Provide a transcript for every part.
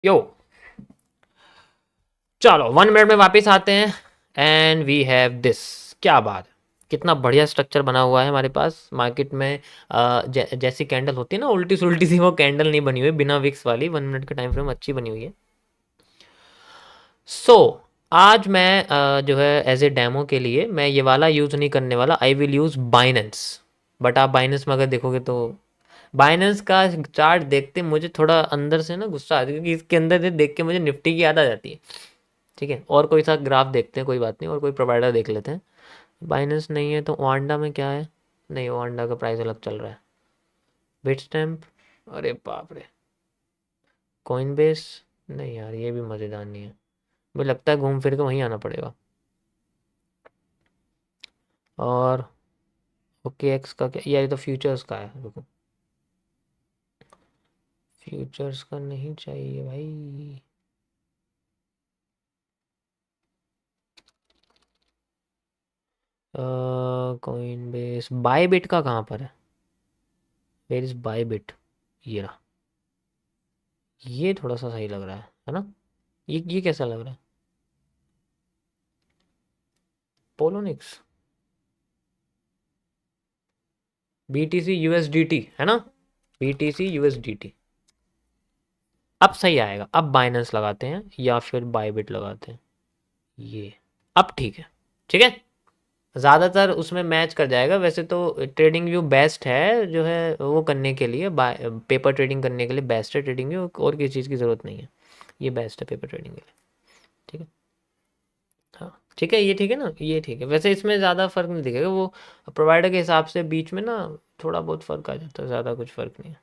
यो, चलो 1 मिनट में वापस आते हैं एंड वी हैव दिस। क्या बात है, कितना बढ़िया स्ट्रक्चर बना हुआ है हमारे पास मार्केट में। जैसी कैंडल होती है ना उल्टी सुल्टी सी, वो कैंडल नहीं बनी हुई, बिना विक्स वाली 1 मिनट के टाइम फ्रेम अच्छी बनी हुई है। सो आज मैं जो है एज ए डेमो के लिए मैं ये वाला यूज़ नहीं करने वाला, I will use Binance. But आप बाइनेंस में अगर देखोगे तो बाइनेंस का चार्ट देखते मुझे थोड़ा अंदर से ना गुस्सा आता है, क्योंकि इसके अंदर से देख के मुझे निफ्टी की याद आ जाती है। ठीक है, और कोई सा ग्राफ देखते हैं, कोई बात नहीं, और कोई प्रोवाइडर देख लेते हैं। बाइनेंस नहीं है तो ओंडा में क्या है? नहीं, ओंडा का प्राइस अलग चल रहा है। बिट स्टैम्प, अरे बाप रे। कॉइन बेस, नहीं यार ये भी मज़ेदार नहीं है। मुझे लगता है घूम फिर के वहीं आना पड़ेगा। और ओके एक्स का क्या यार, ये तो फ्यूचर्स का है, रुको। फ्यूचर्स का नहीं चाहिए भाई। कॉइन बेस बाय बिट का कहाँ पर है? Where is Bybit? ये रहा। ये थोड़ा सा सही लग रहा है ना? ये कैसा लग रहा है? पोलोनिक्स, BTC USDT है ना? BTC USDT। अब सही आएगा। अब बाइनेंस लगाते हैं या फिर बायबिट लगाते हैं। ये अब ठीक है, ठीक है। ज़्यादातर उसमें मैच कर जाएगा। वैसे तो ट्रेडिंग व्यू बेस्ट है जो है वो करने के लिए, पेपर ट्रेडिंग करने के लिए बेस्ट है ट्रेडिंग व्यू, और किसी चीज़ की ज़रूरत नहीं है। ये बेस्ट है पेपर ट्रेडिंग के लिए। ठीक है, हाँ ठीक है, ये ठीक है ना, ये ठीक है। वैसे इसमें ज़्यादा फ़र्क नहीं दिखेगा, वो प्रोवाइडर के हिसाब से बीच में ना थोड़ा बहुत फ़र्क आ जाता है, ज़्यादा कुछ फ़र्क नहीं है।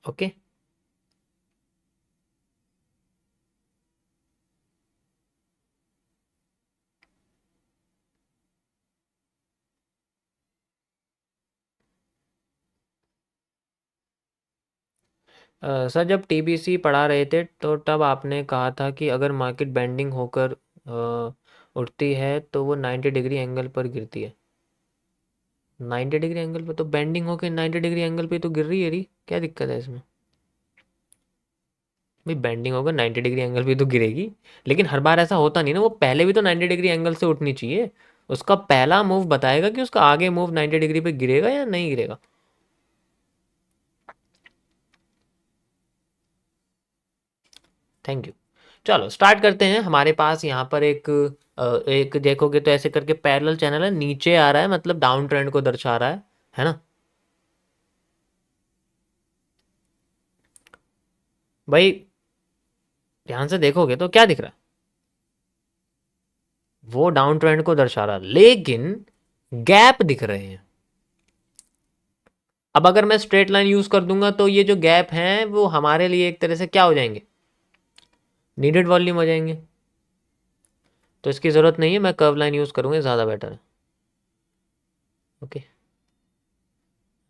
ओके, सर जब TBC पढ़ा रहे थे तो तब आपने कहा था कि अगर मार्केट बेंडिंग होकर उठती है तो वो 90 डिग्री एंगल पर गिरती है। 90 डिग्री एंगल पे तो बेंडिंग होकर 90 डिग्री एंगल पे तो गिर रही है रही, क्या दिक्कत है इसमें? भाई बेंडिंग होकर 90 डिग्री एंगल पे तो गिरेगी, लेकिन हर बार ऐसा होता नहीं ना। वो पहले भी तो 90 डिग्री एंगल से उठनी चाहिए। उसका पहला मूव बताएगा कि उसका आगे मूव 90 डिग्री पे गिरेगा या नहीं गिरेगा। Thank you. चलो स्टार्ट करते हैं। हमारे पास यहाँ पर एक देखोगे तो ऐसे करके पैरेलल चैनल है, नीचे आ रहा है, मतलब डाउन ट्रेंड को दर्शा रहा है ना? भाई ध्यान से देखोगे तो क्या दिख रहा है? वो डाउन ट्रेंड को दर्शा रहा है, लेकिन गैप दिख रहे हैं। अब अगर मैं स्ट्रेट लाइन यूज कर दूंगा तो ये जो गैप हैं वो हमारे लिए एक तरह से क्या हो जाएंगे? नीडेड वॉल्यूम हो जाएंगे। तो इसकी जरूरत नहीं है, मैं कर्व लाइन यूज करूंगा, ज्यादा बेटर है। Okay,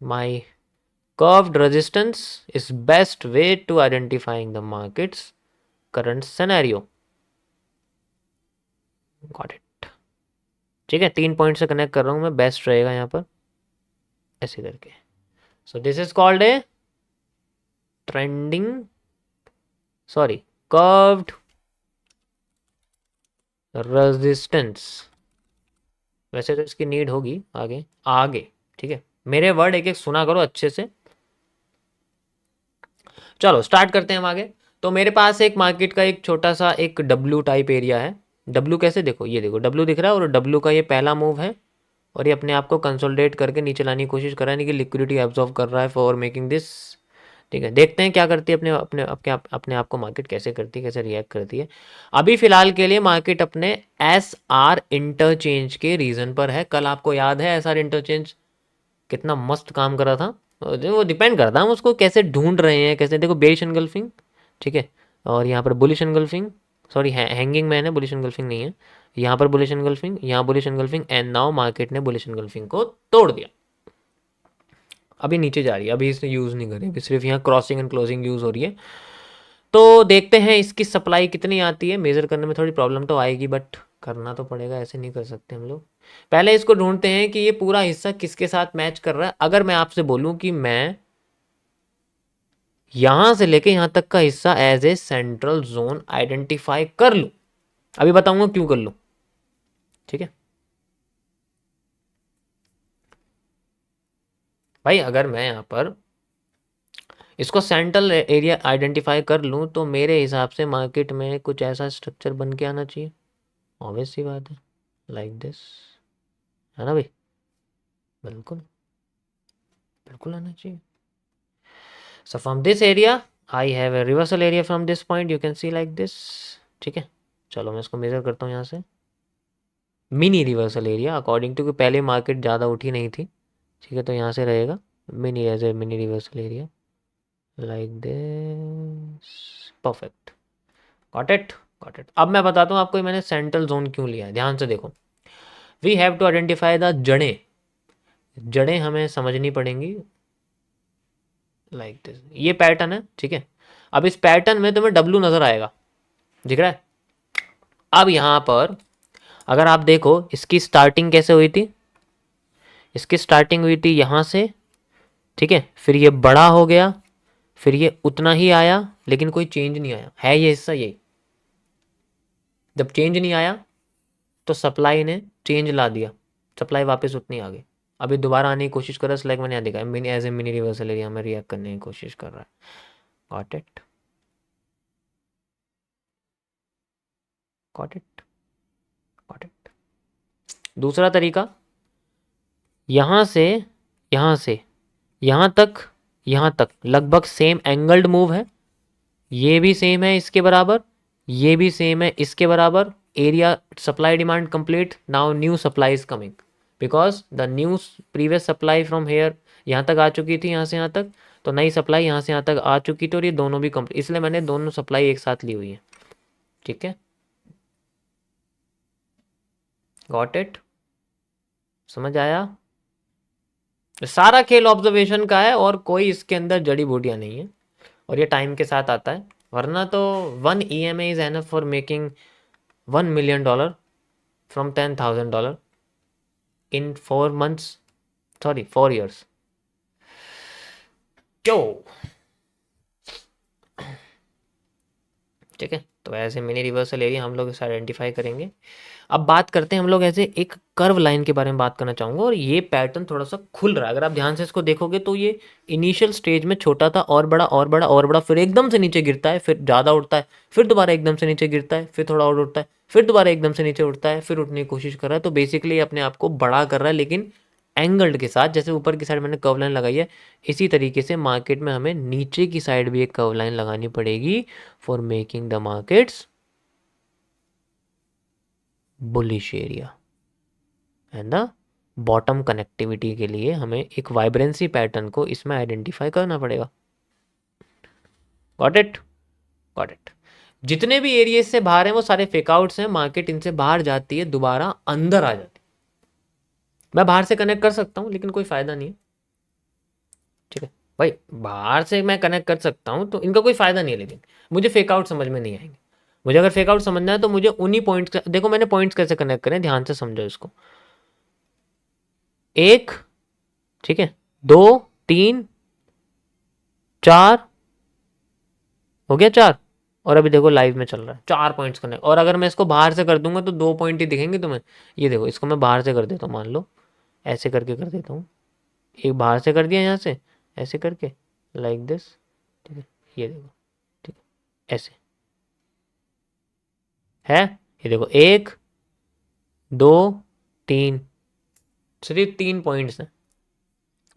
my curved resistance is best way to identifying the market's current scenario. Got it। ठीक है, 3 पॉइंट से कनेक्ट कर रहा हूँ मैं, बेस्ट रहेगा यहाँ पर ऐसे करके। So this is called a trending, sorry, curved resistance. वैसे तो इसकी नीड होगी आगे आगे। ठीक है, मेरे वर्ड एक एक सुना करो अच्छे से। चलो स्टार्ट करते हैं हम आगे। तो मेरे पास एक मार्केट का एक छोटा सा एक डब्ल्यू टाइप एरिया है। डब्ल्यू कैसे, देखो ये देखो डब्ल्यू दिख रहा है, और डब्ल्यू का ये पहला मूव है, और ये अपने आप को कंसोलिडेट करके नीचे लाने की कोशिश कर रहा है, कि लिक्विडिटी एब्जॉर्व कर रहा है फॉर मेकिंग दिस। ठीक है, देखते हैं क्या करती है, अपने आप को मार्केट कैसे करती है, कैसे रिएक्ट करती है। अभी फिलहाल के लिए मार्केट अपने SR इंटरचेंज के रीजन पर है। कल आपको याद है SR इंटरचेंज कितना मस्त काम कर रहा था। वो डिपेंड करता है हम उसको कैसे ढूंढ रहे हैं, कैसे। देखो बेरिश एनगल्फिंग, ठीक है, और यहाँ पर bullish engulfing, sorry hanging man है, बुलिश एनगल्फिंग नहीं है। यहाँ पर बुलिश एनगल्फिंग, यहाँ bullish engulfing, and now market ने बुलिश एनगल्फिंग को तोड़ दिया। अभी नीचे जा रही है, अभी इसने यूज़ नहीं करी, अभी सिर्फ यहाँ क्रॉसिंग एंड क्लोजिंग यूज़ हो रही है। तो देखते हैं इसकी सप्लाई कितनी आती है। मेज़र करने में थोड़ी प्रॉब्लम तो आएगी, बट करना तो पड़ेगा, ऐसे नहीं कर सकते हम लोग। पहले इसको ढूंढते हैं कि ये पूरा हिस्सा किसके साथ मैच कर रहा है। अगर मैं आपसे बोलूं कि मैं यहां से लेके यहां तक का हिस्सा as a central zone identify कर लूं, अभी बताऊंगा क्यों कर लूं, ठीक है भाई। अगर मैं यहां पर इसको सेंट्रल एरिया आइडेंटिफाई कर लूं तो मेरे हिसाब से मार्केट में कुछ ऐसा स्ट्रक्चर बन के आना चाहिए, ऑब्वियस सी बात है, लाइक दिस, है ना भाई? बिल्कुल, बिल्कुल आना चाहिए। So from this area, I have a reversal area from this point. You can see like this. ठीक है, चलो मैं इसको मेजर करता हूँ यहाँ से। Mini reversal area according to कि पहले मार्केट ज़्यादा उठी नहीं थी, ठीक है, तो यहाँ से रहेगा mini as a mini reversal area like this. Perfect, got it, got it. अब मैं बताता हूँ आपको मैंने सेंट्रल जोन क्यों लिया है। ध्यान से देखो, we have to identify the जड़ें। जड़ें हमें समझनी पड़ेंगी लाइक दिस। ये पैटर्न है, ठीक है। अब इस पैटर्न में तुम्हें डब्लू नजर आएगा, दिख रहा है? अब यहाँ पर अगर आप देखो इसकी स्टार्टिंग कैसे हुई थी, इसकी स्टार्टिंग हुई थी यहाँ से, ठीक है, फिर ये बड़ा हो गया, फिर ये उतना ही आया, लेकिन कोई चेंज नहीं आया है ये हिस्सा। यही जब चेंज नहीं आया तो सप्लाई ने चेंज ला दिया, सप्लाई वापस उतनी आ गई। अभी दोबारा आने की कोशिश कर रहा है, लाइक मैंने यहाँ देखा mini as a mini reversal area में रिएक्ट करने की कोशिश कर रहा है। Got it, got it, got it. दूसरा तरीका, यहाँ से यहाँ से यहाँ तक लगभग सेम एंगल्ड मूव है। ये भी सेम है इसके बराबर, ये भी सेम है इसके बराबर। Area supply demand complete, now new supply is coming because the new previous supply from here यहाँ तक आ चुकी थी, यहाँ से यहाँ तक, तो नई सप्लाई यहाँ से यहाँ तक आ चुकी थी और ये दोनों भी कंप्लीट, इसलिए मैंने दोनों सप्लाई एक साथ ली हुई है, ठीक है। गॉट इट, समझ आया? सारा खेल ऑब्जर्वेशन का है और कोई इसके अंदर जड़ी बूटियां नहीं है, और ये टाइम के साथ आता है। वरना तो 1 EMA is enough for making $1 million from $10,000 in 4 months, sorry 4 years। क्यों? ठीक है, तो ऐसे मिनी रिवर्सल एरिया हम लोग इसे आइडेंटिफाई करेंगे। अब बात करते हैं हम लोग ऐसे एक कर्व लाइन के बारे में बात करना चाहूँगा, और ये पैटर्न थोड़ा सा खुल रहा है। अगर आप ध्यान से इसको देखोगे तो ये इनिशियल स्टेज में छोटा था, और बड़ा और बड़ा और बड़ा, फिर एकदम से नीचे गिरता है, फिर ज़्यादा उठता है, फिर दोबारा एकदम से नीचे गिरता है, फिर थोड़ा और उठता है, फिर दोबारा एकदम से नीचे उठता है, फिर उठने की कोशिश कर रहा है। तो बेसिकली अपने आप को बड़ा कर रहा है, लेकिन एंगल्ड के साथ। जैसे ऊपर की साइड मैंने कर्व लाइन लगाई है, इसी तरीके से मार्केट में हमें नीचे की साइड भी एक कर्व लाइन लगानी पड़ेगी for making the markets bullish area and the bottom connectivity के लिए हमें एक वाइब्रेंसी पैटर्न को इसमें आइडेंटिफाई करना पड़ेगा। Got it, got it. जितने भी एरिया से बाहर हैं वो सारे फेकआउट्स हैं, मार्केट इनसे बाहर जाती है, दोबारा अंदर आ जाती है। मैं बाहर से कनेक्ट कर सकता हूँ लेकिन कोई फायदा नहीं है, ठीक है भाई। बाहर से मैं कनेक्ट कर सकता हूँ तो इनका कोई फायदा नहीं है, लेकिन मुझे फेकआउट समझ में नहीं आएंगे। मुझे अगर फेकआउट समझना है तो मुझे उन्हीं पॉइंट्स, देखो मैंने पॉइंट्स कैसे कनेक्ट करें, ध्यान से समझो इसको। एक, ठीक है, 2, 3, 4, हो गया 4, और अभी देखो लाइव में चल रहा है 4 पॉइंट्स कनेक्ट। और अगर मैं इसको बाहर से कर दूंगा तो 2 पॉइंट ही दिखेंगे तुम्हें। ये देखो, इसको मैं बाहर से कर देता हूँ, मान लो ऐसे करके कर देता हूँ, एक बाहर से कर दिया यहाँ से ऐसे करके लाइक दिस, ठीक है, ये देखो, ठीक है, ऐसे है। ये देखो 1, 2, 3, सिर्फ 3 पॉइंट्स हैं।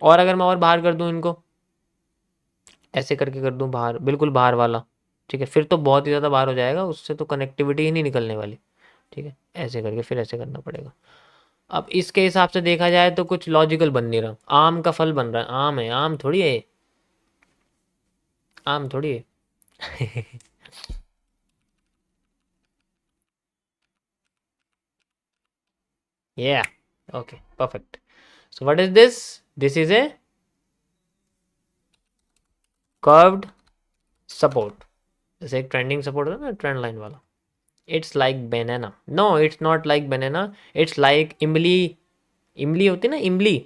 और अगर मैं और बाहर कर दूं इनको, ऐसे करके कर दूं बाहर, बिल्कुल बाहर वाला, ठीक है, फिर तो बहुत ही ज़्यादा बाहर हो जाएगा, उससे तो कनेक्टिविटी ही नहीं निकलने वाली, ठीक है। ऐसे करके फिर ऐसे करना पड़ेगा। अब इसके हिसाब से देखा जाए तो कुछ लॉजिकल बन नहीं रहा। आम का फल बन रहा है, आम है, आम थोड़ी है, आम थोड़ी है। Yeah, okay, perfect. So what is this? This is a curved support, जैसे एक ट्रेंडिंग सपोर्ट होता है ना, ट्रेंड लाइन वाला, it's like banana, no it's not like banana, it's like इमली। इमली होती है ना, इमली,